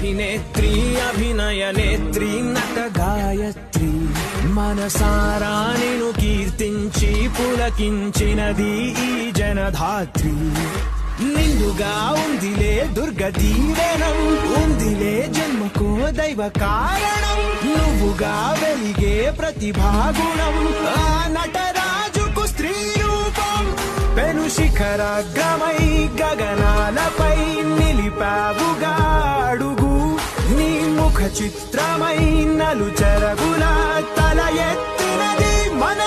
అభినేత్రి అభినయ నేత్రి నట గాయత్రి మనసారా నిను కీర్తించి పులకించినది ఈ జనధాత్రి నిండుగా ఉందిలే దుర్గ దీవెనం ఉందిలే జన్మకో దైవ కారణం నువ్వుగా వెలిగే ప్రతిభాగుణం ఆ నటరాజుకు స్త్రీ రూపం పెను శిఖరాగ్రమై గగనాలపై నిలిపావుగా అడుగు నీ ముఖ చిత్రమై నలు చెరగుల తల ఎత్తినది మన